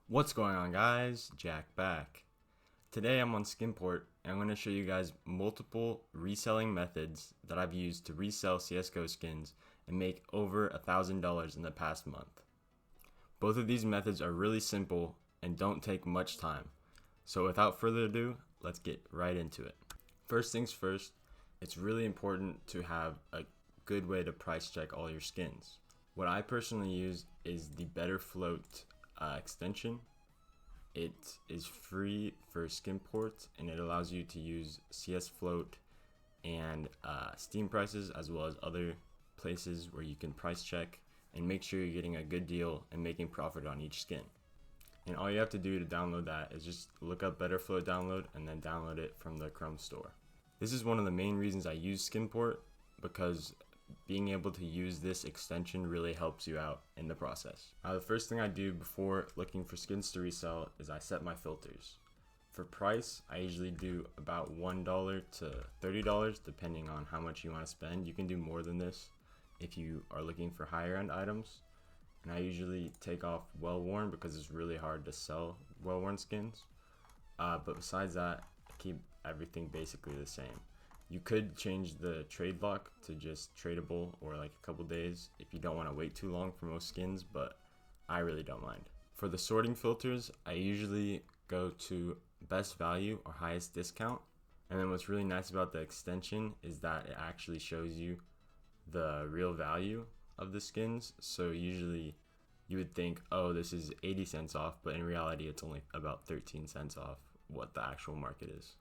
What's going on, guys? Jack back. Today I'm on Skinport and I'm going to show you guys multiple reselling methods that I've used to resell CSGO skins and make over $1,000 in the past month. Both of these methods are really simple and don't take much time. So without further ado, let's get right into it. First things first, it's really important to have a good way to price check all your skins. What I personally use is the Better Float extension. It is free for Skinport and it allows you to use CS Float and Steam prices, as well as other places where you can price check and make sure you're getting a good deal and making profit on each skin. And all you have to do to download that is just look up Better Float download and then download it from the Chrome store. This is one of the main reasons I use Skinport, because being able to use this extension really helps you out in the process. Now, the first thing I do before looking for skins to resell is I set my filters. For price, I usually do about $1 to $30 depending on how much you want to spend. You can do more than this if you are looking for higher end items. And I usually take off well-worn because it's really hard to sell well-worn skins. But besides that, I keep everything basically the same. You could change the trade lock to just tradable or like a couple days if you don't want to wait too long for most skins, but I really don't mind. For the sorting filters, I usually go to best value or highest discount. And then what's really nice about the extension is that it actually shows you the real value of the skins. So usually you would think, oh, this is 80 cents off, but in reality it's only about 13 cents off what the actual market is.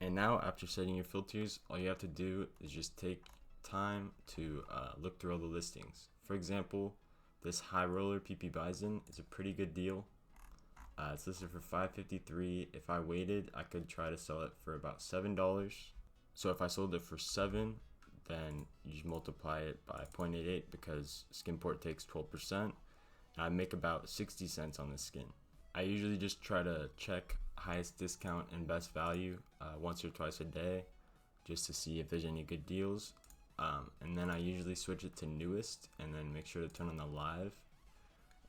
And now, after setting your filters, all you have to do is just take time to look through all the listings. For example, this High Roller PP Bison is a pretty good deal. It's listed for $5.53. If I waited, I could try to sell it for about $7. So if I sold it for $7, then you just multiply it by 0.88 because Skinport takes 12%. And I make about 60 cents on this skin. I usually just try to check highest discount and best value once or twice a day just to see if there's any good deals. And then I usually switch it to newest and then make sure to turn on the live.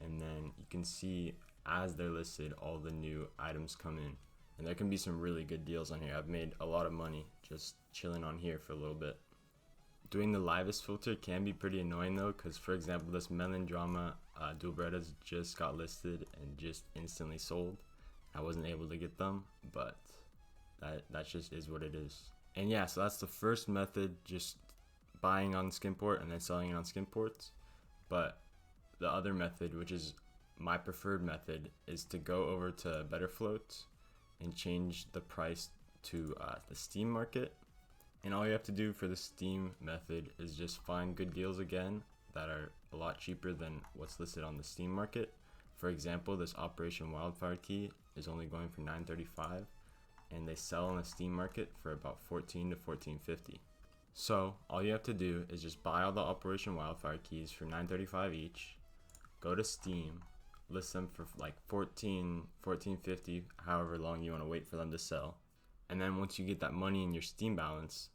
And then you can see as they're listed, all the new items come in. And there can be some really good deals on here. I've made a lot of money just chilling on here for a little bit. Doing the livest filter can be pretty annoying though, because for example, this Melon Drama dual Berettas just got listed and just instantly sold. I wasn't able to get them, but that just is what it is. And yeah, so that's the first method, just buying on Skinport and then selling it on Skinport. But the other method, which is my preferred method, is to go over to Better Float and change the price to the Steam market. And all you have to do for the Steam method is just find good deals again that are a lot cheaper than what's listed on the Steam market. For example, this Operation Wildfire key is only going for $9.35 and they sell on the Steam market for about $14 to $14.50. So all you have to do is just buy all the Operation Wildfire keys for $9.35 each, go to Steam, list them for like $14.50, however long you want to wait for them to sell. And then once you get that money in your Steam balance,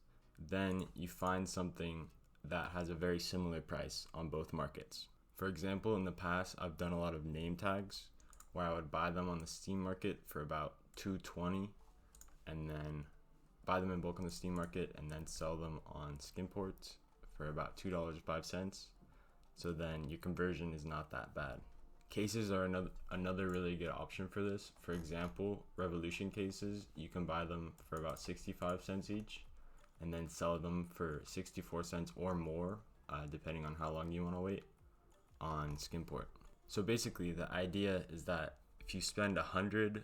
then you find something that has a very similar price on both markets. For example, in the past, I've done a lot of name tags where I would buy them on the Steam market for about $2.20 and then buy them in bulk on the Steam market and then sell them on Skinport for about $2.05. So then your conversion is not that bad. Cases are another really good option for this. For example, Revolution cases, you can buy them for about 65 cents each and then sell them for 64 cents or more, depending on how long you want to wait on Skinport. So basically, the idea is that if you spend 100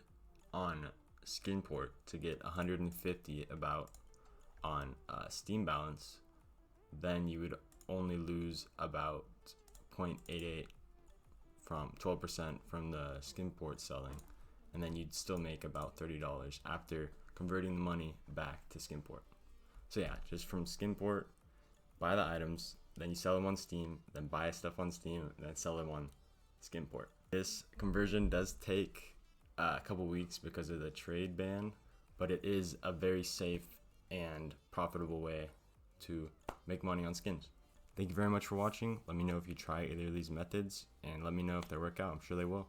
on Skinport to get 150 about on Steam balance, then you would only lose about 0.88 from 12% from the Skinport selling, and then you'd still make about $30 after converting the money back to Skinport. So yeah, just from Skinport, buy the items, then you sell them on Steam, then buy stuff on Steam, and then sell them on Skinport. This conversion does take a couple weeks because of the trade ban, but it is a very safe and profitable way to make money on skins. Thank you very much for watching. Let me know if you try either of these methods and let me know if they work out. I'm sure they will.